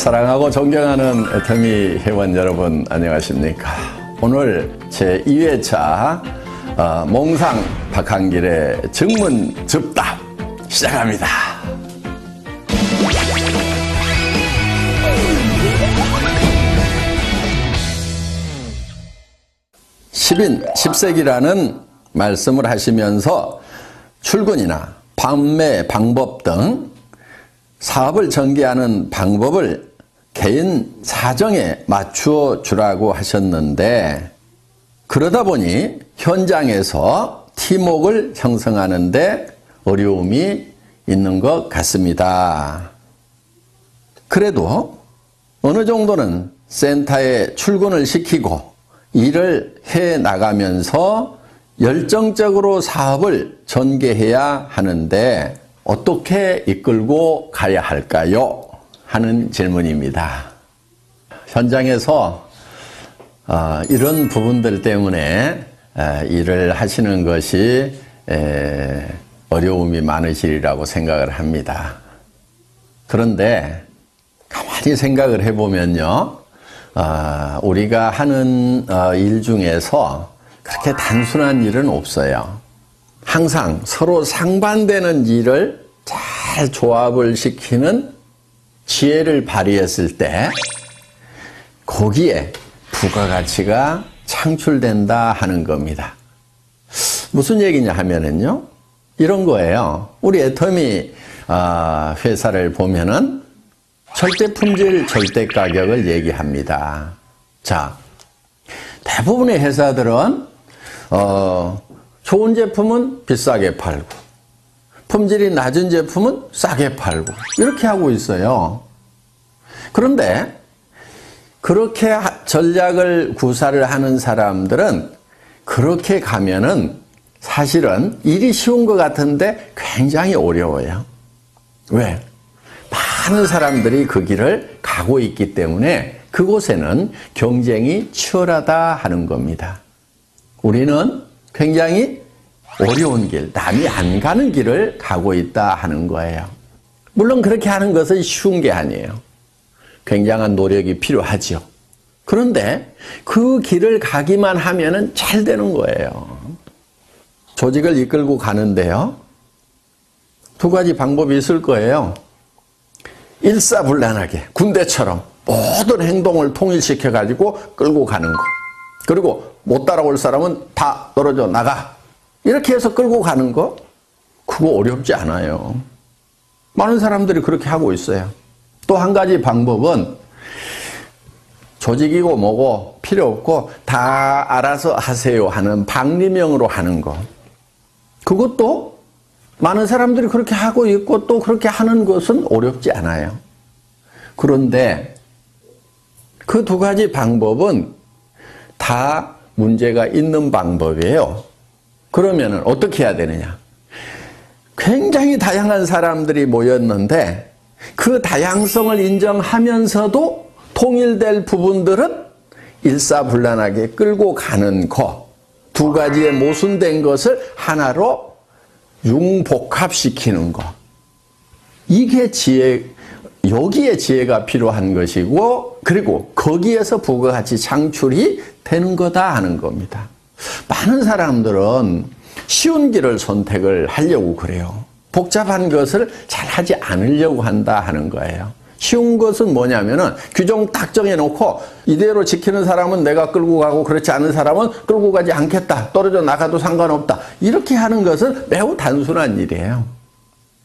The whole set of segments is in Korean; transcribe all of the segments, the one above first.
사랑하고 존경하는 애터미 회원 여러분 안녕하십니까. 오늘 제2회차 몽상 박한길의 증문 즉답 시작합니다. 10인 10세기라는 말씀을 하시면서 출근이나 판매 방법 등 사업을 전개하는 방법을 개인 사정에 맞추어 주라고 하셨는데, 그러다 보니 현장에서 팀워크를 형성하는 데 어려움이 있는 것 같습니다. 그래도 어느 정도는 센터에 출근을 시키고 일을 해 나가면서 열정적으로 사업을 전개해야 하는데 어떻게 이끌고 가야 할까요? 하는 질문입니다. 현장에서 이런 부분들 때문에 일을 하시는 것이 어려움이 많으시리라고 생각을 합니다. 그런데 가만히 생각을 해보면요, 우리가 하는 일 중에서 그렇게 단순한 일은 없어요. 항상 서로 상반되는 일을 잘 조합을 시키는 지혜를 발휘했을 때 거기에 부가가치가 창출된다 하는 겁니다. 무슨 얘기냐 하면은요, 이런 거예요. 우리 애터미 회사를 보면은 절대 품질, 절대 가격을 얘기합니다. 자, 대부분의 회사들은 좋은 제품은 비싸게 팔고 품질이 낮은 제품은 싸게 팔고 이렇게 하고 있어요. 그런데 그렇게 전략을 구사를 하는 사람들은 그렇게 가면은 사실은 일이 쉬운 것 같은데 굉장히 어려워요. 왜? 많은 사람들이 그 길을 가고 있기 때문에 그곳에는 경쟁이 치열하다 하는 겁니다. 우리는 굉장히 어려운 길, 남이 안 가는 길을 가고 있다 하는 거예요. 물론 그렇게 하는 것은 쉬운 게 아니에요. 굉장한 노력이 필요하죠. 그런데 그 길을 가기만 하면은 잘 되는 거예요. 조직을 이끌고 가는데요, 두 가지 방법이 있을 거예요. 일사불란하게 군대처럼 모든 행동을 통일시켜가지고 끌고 가는 거. 그리고 못 따라올 사람은 다 떨어져 나가. 이렇게 해서 끌고 가는 거, 그거 어렵지 않아요. 많은 사람들이 그렇게 하고 있어요. 또 한 가지 방법은 조직이고 뭐고 필요 없고 다 알아서 하세요 하는 방리명으로 하는 거. 그것도 많은 사람들이 그렇게 하고 있고 또 그렇게 하는 것은 어렵지 않아요. 그런데 그 두 가지 방법은 다 문제가 있는 방법이에요. 그러면 어떻게 해야 되느냐? 굉장히 다양한 사람들이 모였는데 그 다양성을 인정하면서도 통일될 부분들은 일사불란하게 끌고 가는 거, 두 가지의 모순된 것을 하나로 융복합시키는 거. 이게 여기에 지혜가 필요한 것이고, 그리고 거기에서 부가가치 창출이 되는 거다 하는 겁니다. 많은 사람들은 쉬운 길을 선택을 하려고 그래요. 복잡한 것을 잘 하지 않으려고 한다 하는 거예요. 쉬운 것은 뭐냐면은 규정 딱 정해놓고 이대로 지키는 사람은 내가 끌고 가고 그렇지 않은 사람은 끌고 가지 않겠다. 떨어져 나가도 상관없다. 이렇게 하는 것은 매우 단순한 일이에요.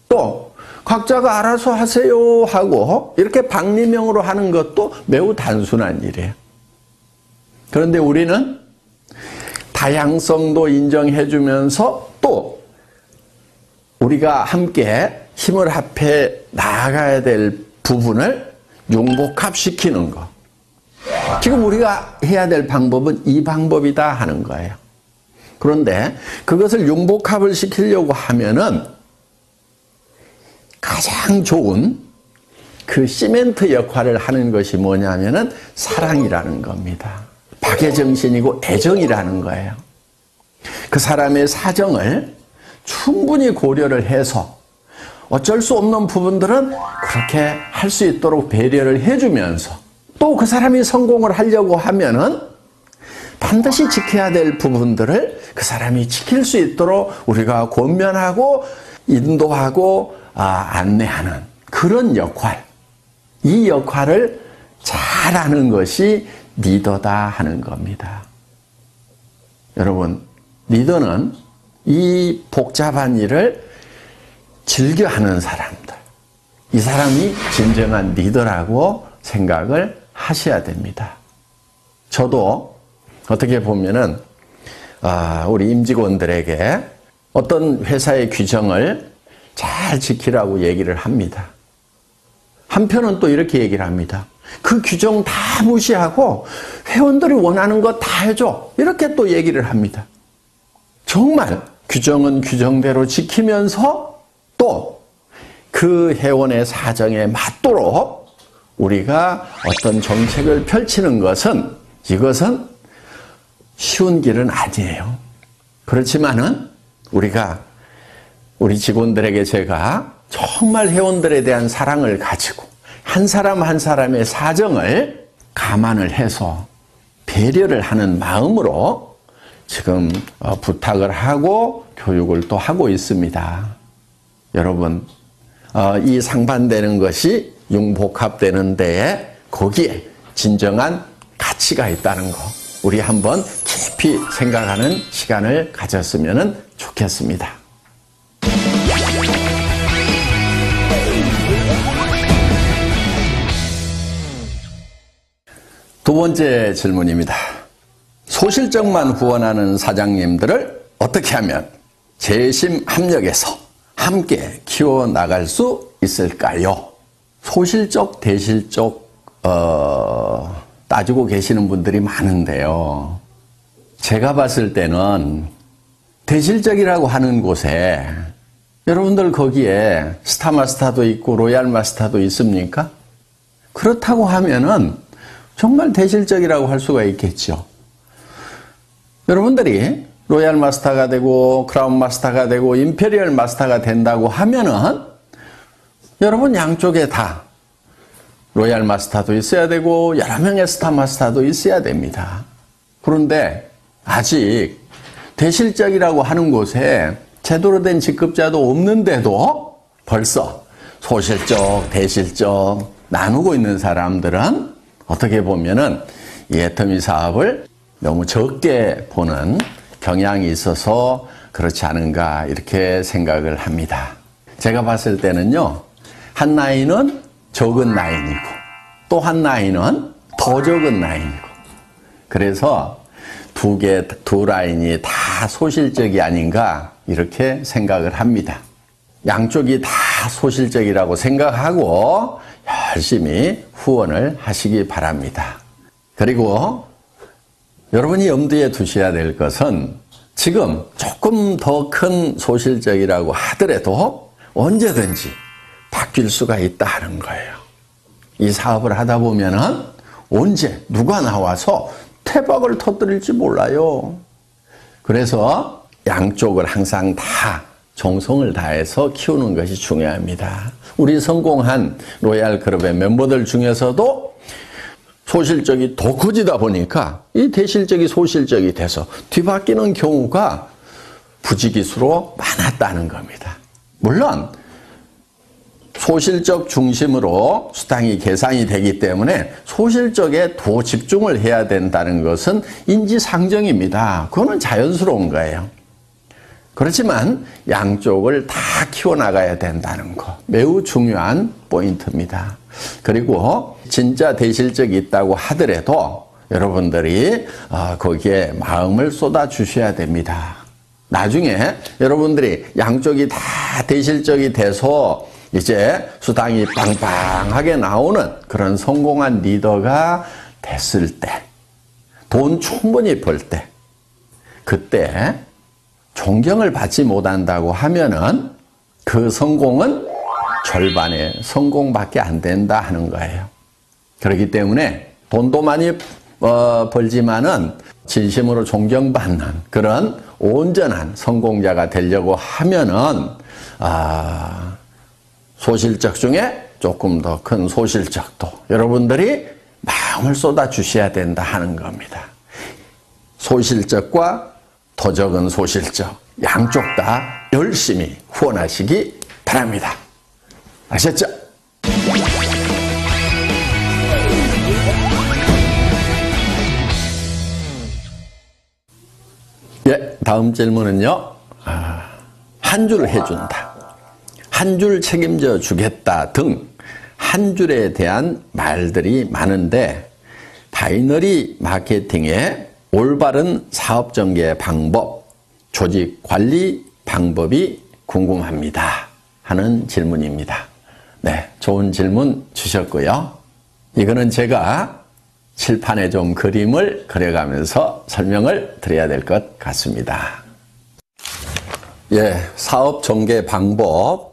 또 각자가 알아서 하세요 하고 이렇게 방리명으로 하는 것도 매우 단순한 일이에요. 그런데 우리는 다양성도 인정해주면서 또 우리가 함께 힘을 합해 나아가야 될 부분을 융복합시키는 거. 지금 우리가 해야 될 방법은 이 방법이다 하는 거예요. 그런데 그것을 융복합을 시키려고 하면은 가장 좋은 그 시멘트 역할을 하는 것이 뭐냐면은 사랑이라는 겁니다. 박애정신이고 애정이라는 거예요. 그 사람의 사정을 충분히 고려를 해서 어쩔 수 없는 부분들은 그렇게 할 수 있도록 배려를 해주면서 또 그 사람이 성공을 하려고 하면은 반드시 지켜야 될 부분들을 그 사람이 지킬 수 있도록 우리가 권면하고 인도하고 안내하는 그런 역할, 이 역할을 잘하는 것이 리더다 하는 겁니다. 여러분, 리더는 이 복잡한 일을 즐겨하는 사람들, 이 사람이 진정한 리더라고 생각을 하셔야 됩니다. 저도 어떻게 보면은 우리 임직원들에게 어떤 회사의 규정을 잘 지키라고 얘기를 합니다. 한편은 또 이렇게 얘기를 합니다. 그 규정 다 무시하고 회원들이 원하는 거 다 해줘. 이렇게 또 얘기를 합니다. 정말 규정은 규정대로 지키면서 또 그 회원의 사정에 맞도록 우리가 어떤 정책을 펼치는 것은 이것은 쉬운 길은 아니에요. 그렇지만은 우리 직원들에게 제가 정말 회원들에 대한 사랑을 가지고 한 사람 한 사람의 사정을 감안을 해서 배려를 하는 마음으로 지금 부탁을 하고 교육을 또 하고 있습니다. 여러분, 이 상반되는 것이 융복합되는 데에 거기에 진정한 가치가 있다는 거 우리 한번 깊이 생각하는 시간을 가졌으면 좋겠습니다. 두 번째 질문입니다. 소실적만 후원하는 사장님들을 어떻게 하면 재심 합력해서 함께 키워나갈 수 있을까요? 소실적, 대실적 따지고 계시는 분들이 많은데요. 제가 봤을 때는 대실적이라고 하는 곳에 여러분들 거기에 스타마스터도 있고 로얄마스터도 있습니까? 그렇다고 하면은 정말 대실적이라고 할 수가 있겠죠. 여러분들이 로얄 마스터가 되고 크라운 마스터가 되고 임페리얼 마스터가 된다고 하면은 여러분 양쪽에 다 로얄 마스터도 있어야 되고 여러 명의 스타 마스터도 있어야 됩니다. 그런데 아직 대실적이라고 하는 곳에 제대로 된 직급자도 없는데도 벌써 소실적, 대실적 나누고 있는 사람들은 어떻게 보면은 이 애터미 사업을 너무 적게 보는 경향이 있어서 그렇지 않은가 이렇게 생각을 합니다. 제가 봤을 때는요, 한 라인은 적은 라인이고 또 한 라인은 더 적은 라인이고 그래서 두 라인이 다 소실적이 아닌가 이렇게 생각을 합니다. 양쪽이 다 소실적이라고 생각하고 열심히 후원을 하시기 바랍니다. 그리고 여러분이 염두에 두셔야 될 것은 지금 조금 더 큰 소실적이라고 하더라도 언제든지 바뀔 수가 있다는 거예요. 이 사업을 하다 보면은 언제 누가 나와서 태박을 터뜨릴지 몰라요. 그래서 양쪽을 항상 다 정성을 다해서 키우는 것이 중요합니다. 우리 성공한 로얄클럽의 멤버들 중에서도 소실적이 더 커지다 보니까 이 대실적이 소실적이 돼서 뒤바뀌는 경우가 부지기수로 많았다는 겁니다. 물론 소실적 중심으로 수당이 계산이 되기 때문에 소실적에 더 집중을 해야 된다는 것은 인지상정입니다. 그거는 자연스러운 거예요. 그렇지만 양쪽을 다 키워나가야 된다는 거 매우 중요한 포인트입니다. 그리고 진짜 대실적이 있다고 하더라도 여러분들이 거기에 마음을 쏟아주셔야 됩니다. 나중에 여러분들이 양쪽이 다 대실적이 돼서 이제 수당이 빵빵하게 나오는 그런 성공한 리더가 됐을 때, 돈 충분히 벌 때, 그때 존경을 받지 못한다고 하면은 그 성공은 절반의 성공밖에 안 된다 하는 거예요. 그렇기 때문에 돈도 많이 벌지만은 진심으로 존경받는 그런 온전한 성공자가 되려고 하면은 소실적 중에 조금 더 큰 소실적도 여러분들이 마음을 쏟아 주셔야 된다 하는 겁니다. 소실적과 더 적은 소실적 양쪽 다 열심히 후원하시기 바랍니다. 아셨죠? 예, 다음 질문은요. 한 줄 해준다, 한 줄 책임져 주겠다 등 한 줄에 대한 말들이 많은데 바이너리 마케팅의 올바른 사업 전개 방법, 조직 관리 방법이 궁금합니다 하는 질문입니다. 네, 좋은 질문 주셨고요. 이거는 제가 칠판에 좀 그림을 그려가면서 설명을 드려야 될 것 같습니다. 예, 사업 전개 방법.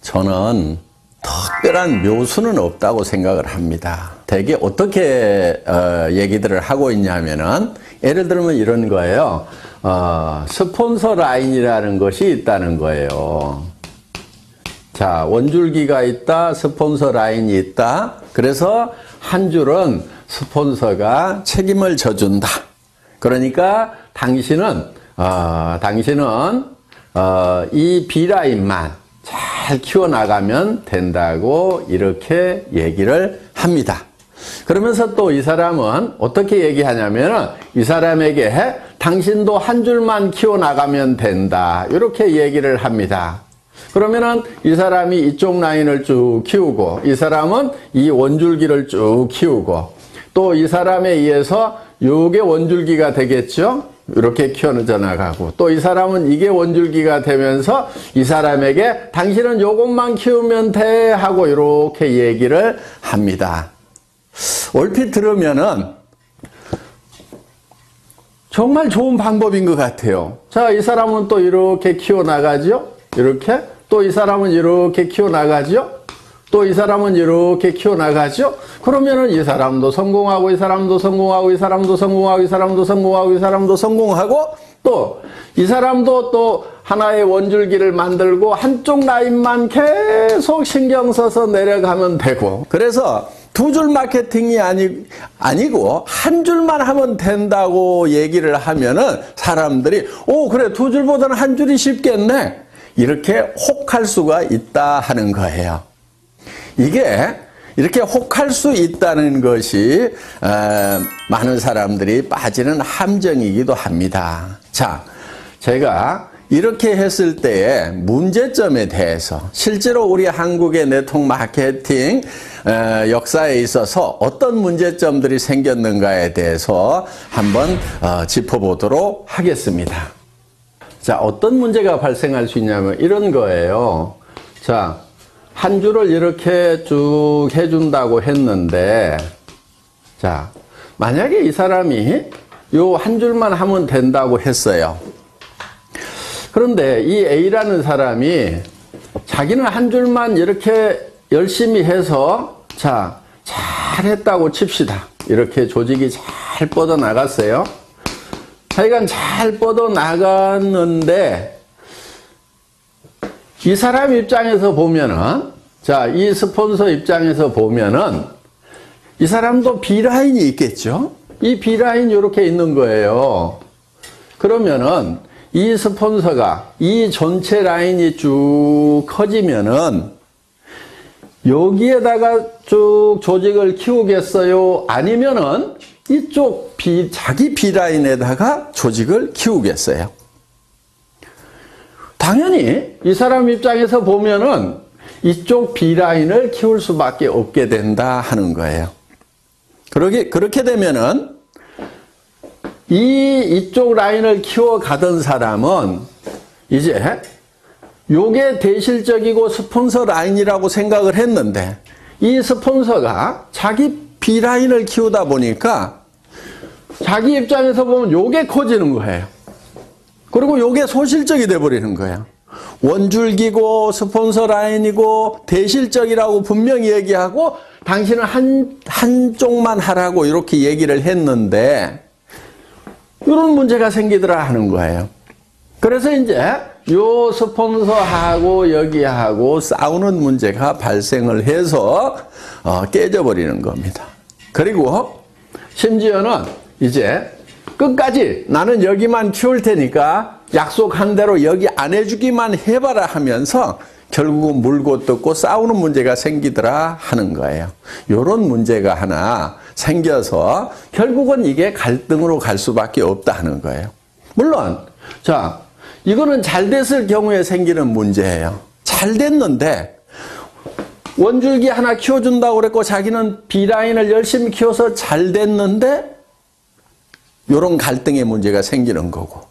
저는 특별한 묘수는 없다고 생각을 합니다. 대개 어떻게 얘기들을 하고 있냐면은 예를 들면 이런 거예요. 스폰서 라인이라는 것이 있다는 거예요. 자, 원줄기가 있다, 스폰서 라인이 있다. 그래서 한 줄은 스폰서가 책임을 져준다. 그러니까 당신은 이 B라인만 잘 키워나가면 된다고 이렇게 얘기를 합니다. 그러면서 또 이 사람은 어떻게 얘기하냐면 이 사람에게 당신도 한 줄만 키워나가면 된다 이렇게 얘기를 합니다. 그러면은 이 사람이 이쪽 라인을 쭉 키우고 이 사람은 이 원줄기를 쭉 키우고 또 이 사람에 의해서 요게 원줄기가 되겠죠. 이렇게 키워져 나가고 또 이 사람은 이게 원줄기가 되면서 이 사람에게 당신은 요것만 키우면 돼 하고 이렇게 얘기를 합니다. 얼핏 들으면은 정말 좋은 방법인 것 같아요. 자, 이 사람은 또 이렇게 키워나가죠. 이렇게 또 이 사람은 이렇게 키워나가죠. 또 이 사람은 이렇게 키워나가죠. 그러면은 이 사람도 성공하고 이 사람도 성공하고 이 사람도 성공하고 이 사람도 성공하고 이 사람도 성공하고 또 이 사람도 또 하나의 원줄기를 만들고 한쪽 라인만 계속 신경 써서 내려가면 되고 그래서 두 줄 마케팅이 아니고 한 줄만 하면 된다고 얘기를 하면은 사람들이 그래 두 줄보다는 한 줄이 쉽겠네 이렇게 혹할 수가 있다 하는 거예요. 이게 이렇게 혹할 수 있다는 것이 많은 사람들이 빠지는 함정이기도 합니다. 자, 제가 이렇게 했을 때의 문제점에 대해서 실제로 우리 한국의 네트워크 마케팅 역사에 있어서 어떤 문제점들이 생겼는가에 대해서 한번 짚어보도록 하겠습니다. 자, 어떤 문제가 발생할 수 있냐면 이런 거예요. 자, 한 줄을 이렇게 쭉 해준다고 했는데 자, 만약에 이 사람이 요 한 줄만 하면 된다고 했어요. 그런데 이 A라는 사람이 자기는 한 줄만 이렇게 열심히 해서 자, 잘했다고 칩시다. 이렇게 조직이 잘 뻗어나갔어요. 하여간 잘 뻗어나갔는데 이 사람 입장에서 보면은 자, 이 스폰서 입장에서 보면은 이 사람도 B라인이 있겠죠? 이 B라인이 이렇게 있는 거예요. 그러면은 이 스폰서가 이 전체 라인이 쭉 커지면은 여기에다가 쭉 조직을 키우겠어요? 아니면은 이쪽 자기 B라인에다가 조직을 키우겠어요? 당연히 이 사람 입장에서 보면은 이쪽 B라인을 키울 수밖에 없게 된다 하는 거예요. 그렇게 되면은 이쪽 라인을 키워가던 사람은 이제 요게 대실적이고 스폰서 라인이라고 생각을 했는데 이 스폰서가 자기 B라인을 키우다 보니까 자기 입장에서 보면 요게 커지는 거예요. 그리고 요게 소실적이 돼버리는 거예요. 원줄기고 스폰서 라인이고 대실적이라고 분명히 얘기하고 당신은 한쪽만 하라고 이렇게 얘기를 했는데 이런 문제가 생기더라 하는 거예요. 그래서 이제 요 스폰서하고 여기하고 싸우는 문제가 발생을 해서 깨져버리는 겁니다. 그리고 심지어는 이제 끝까지 나는 여기만 키울 테니까 약속한 대로 여기 안 해주기만 해봐라 하면서 결국은 물고 뜯고 싸우는 문제가 생기더라 하는 거예요. 이런 문제가 하나 생겨서 결국은 이게 갈등으로 갈 수밖에 없다 하는 거예요. 물론 자, 이거는 잘 됐을 경우에 생기는 문제예요. 잘 됐는데 원줄기 하나 키워준다고 그랬고 자기는 B라인을 열심히 키워서 잘 됐는데 이런 갈등의 문제가 생기는 거고,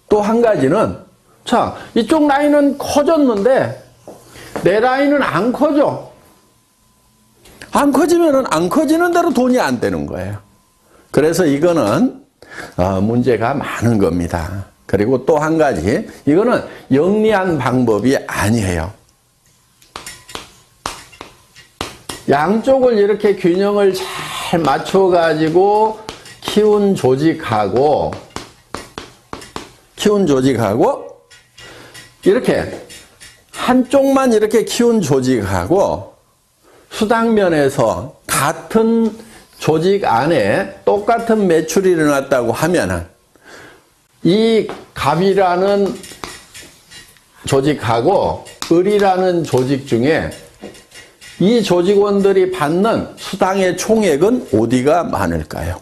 또 한 가지는 자, 이쪽 라인은 커졌는데 내 라인은 안 커져. 안 커지면은 안 커지는 대로 돈이 안 되는 거예요. 그래서 이거는 문제가 많은 겁니다. 그리고 또 한 가지, 이거는 영리한 방법이 아니에요. 양쪽을 이렇게 균형을 잘 맞춰가지고 키운 조직하고 이렇게 한쪽만 이렇게 키운 조직하고 수당면에서 같은 조직 안에 똑같은 매출이 일어났다고 하면은 이 갑이라는 조직하고 을이라는 조직 중에 이 조직원들이 받는 수당의 총액은 어디가 많을까요?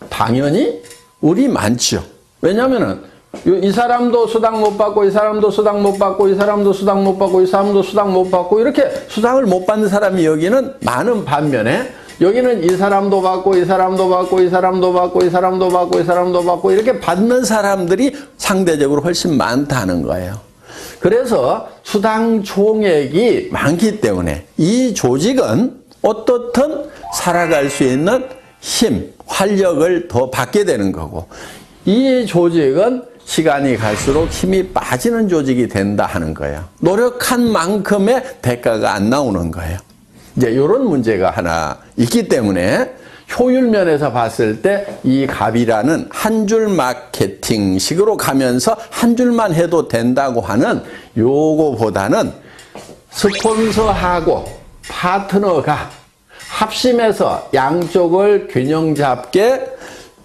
당연히 을이 많죠. 왜냐하면은 이 사람도 수당 못 받고 이 사람도 수당 못 받고 이 사람도 수당 못 받고 이 사람도 수당 못 받고 이렇게 수당을 못 받는 사람이 여기는 많은 반면에 여기는 이 사람도 받고 이 사람도 받고 이 사람도 받고 이 사람도 받고 이 사람도 받고 이렇게 받는 사람들이 상대적으로 훨씬 많다는 거예요. 그래서 수당 총액이 많기 때문에 이 조직은 어떻든 살아갈 수 있는 힘, 활력을 더 받게 되는 거고, 이 조직은 시간이 갈수록 힘이 빠지는 조직이 된다 하는 거예요. 노력한 만큼의 대가가 안 나오는 거예요. 이제 이런 문제가 하나 있기 때문에 효율 면에서 봤을 때 이 갑이라는 한 줄 마케팅식으로 가면서 한 줄만 해도 된다고 하는 요거보다는 스폰서하고 파트너가 합심해서 양쪽을 균형 잡게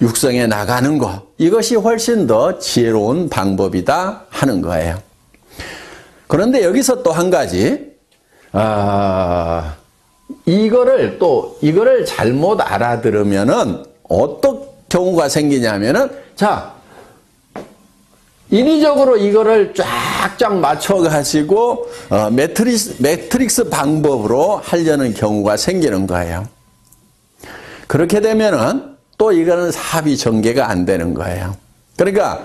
육성해 나가는 것, 이것이 훨씬 더 지혜로운 방법이다 하는 거예요. 그런데 여기서 또 한 가지, 이거를 잘못 알아들으면은 어떤 경우가 생기냐면은, 자, 인위적으로 이거를 쫙쫙 맞춰가지고 매트릭스 방법으로 하려는 경우가 생기는 거예요. 그렇게 되면은 또 이거는 사업이 전개가 안 되는 거예요. 그러니까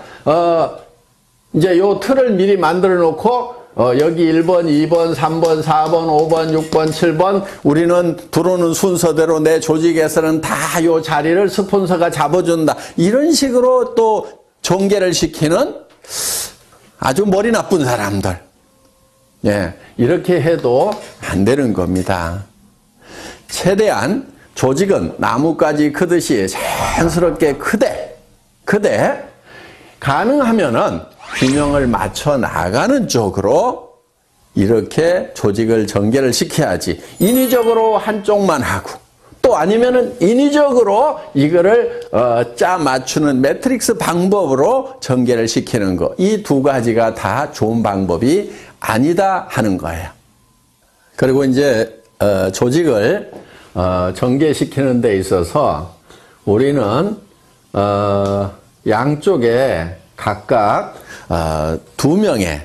이제 요 틀을 미리 만들어 놓고 여기 1번, 2번, 3번, 4번, 5번, 6번, 7번 우리는 들어오는 순서대로 내 조직에서는 다 요 자리를 스폰서가 잡아준다. 이런 식으로 또 전개를 시키는 아주 머리 나쁜 사람들. 예, 이렇게 해도 안 되는 겁니다. 최대한 조직은 나뭇가지 크듯이 자연스럽게 크되 가능하면은 균형을 맞춰 나가는 쪽으로 이렇게 조직을 전개를 시켜야지, 인위적으로 한쪽만 하고 또 아니면은 인위적으로 이거를 짜 맞추는 매트릭스 방법으로 전개를 시키는 거, 이 두 가지가 다 좋은 방법이 아니다 하는 거예요. 그리고 이제 조직을 전개시키는 데 있어서 우리는 양쪽에 각각 2명의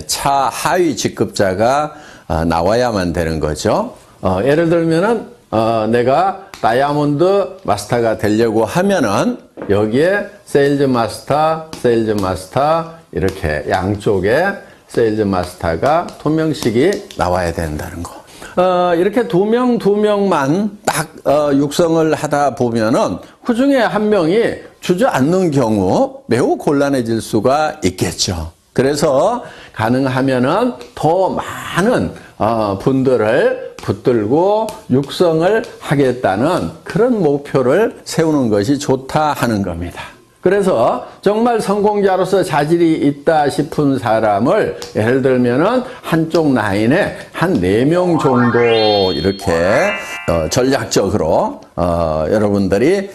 차 하위 직급자가 나와야만 되는 거죠. 예를 들면은 내가 다이아몬드 마스터가 되려고 하면은 여기에 세일즈 마스터 이렇게 양쪽에 세일즈 마스터가 2명씩이 나와야 된다는 거. 이렇게 2명만 딱 육성을 하다 보면은 그 중에 한 명이 주저앉는 경우 매우 곤란해질 수가 있겠죠. 그래서 가능하면은 더 많은 분들을 붙들고 육성을 하겠다는 그런 목표를 세우는 것이 좋다 하는 겁니다. 그래서 정말 성공자로서 자질이 있다 싶은 사람을 예를 들면은 한쪽 라인에 한 4명 정도 이렇게 전략적으로 여러분들이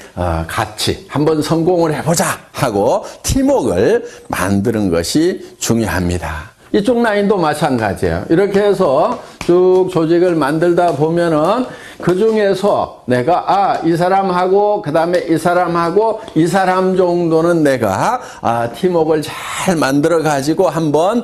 같이 한번 성공을 해보자 하고 팀워크를 만드는 것이 중요합니다. 이쪽 라인도 마찬가지예요. 이렇게 해서 쭉 조직을 만들다 보면은 그 중에서 내가 이 사람하고 그 다음에 이 사람하고 이 사람 정도는 내가 팀워크를 잘 만들어 가지고 한번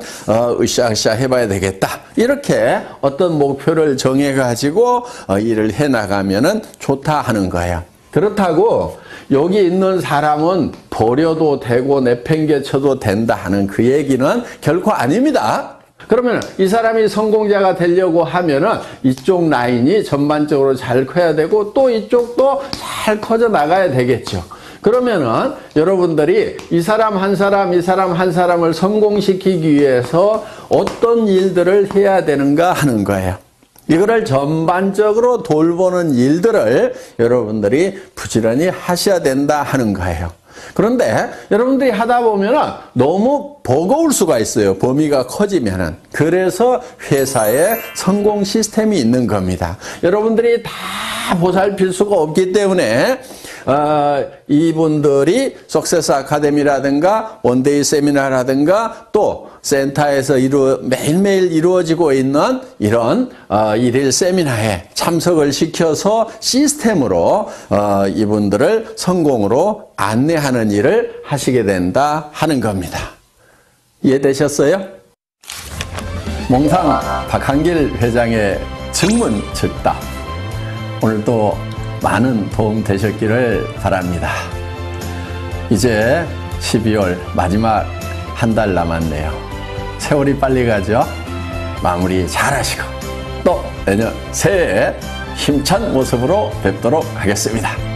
으쌰으쌰 해봐야 되겠다. 이렇게 어떤 목표를 정해 가지고 일을 해 나가면은 좋다 하는 거예요. 그렇다고 여기 있는 사람은 버려도 되고 내팽개쳐도 된다 하는 그 얘기는 결코 아닙니다. 그러면 이 사람이 성공자가 되려고 하면은 이쪽 라인이 전반적으로 잘 커야 되고 또 이쪽도 잘 커져 나가야 되겠죠. 그러면은 여러분들이 이 사람 한 사람, 이 사람 한 사람을 성공시키기 위해서 어떤 일들을 해야 되는가 하는 거예요. 이거를 전반적으로 돌보는 일들을 여러분들이 부지런히 하셔야 된다 하는 거예요. 그런데 여러분들이 하다 보면 너무 버거울 수가 있어요. 범위가 커지면은. 그래서 회사에 성공 시스템이 있는 겁니다. 여러분들이 다 보살필 수가 없기 때문에 이분들이 석세스 아카데미라든가 원데이 세미나라든가 또 센터에서 매일매일 이루어지고 있는 이런 일일 세미나에 참석을 시켜서 시스템으로 이분들을 성공으로 안내하는 일을 하시게 된다 하는 겁니다. 이해되셨어요? 몽상 박한길 회장의 증문 즉답. 오늘도 많은 도움 되셨기를 바랍니다. 이제 12월 마지막 한 달 남았네요. 세월이 빨리 가죠? 마무리 잘 하시고 또 내년 새해에 힘찬 모습으로 뵙도록 하겠습니다.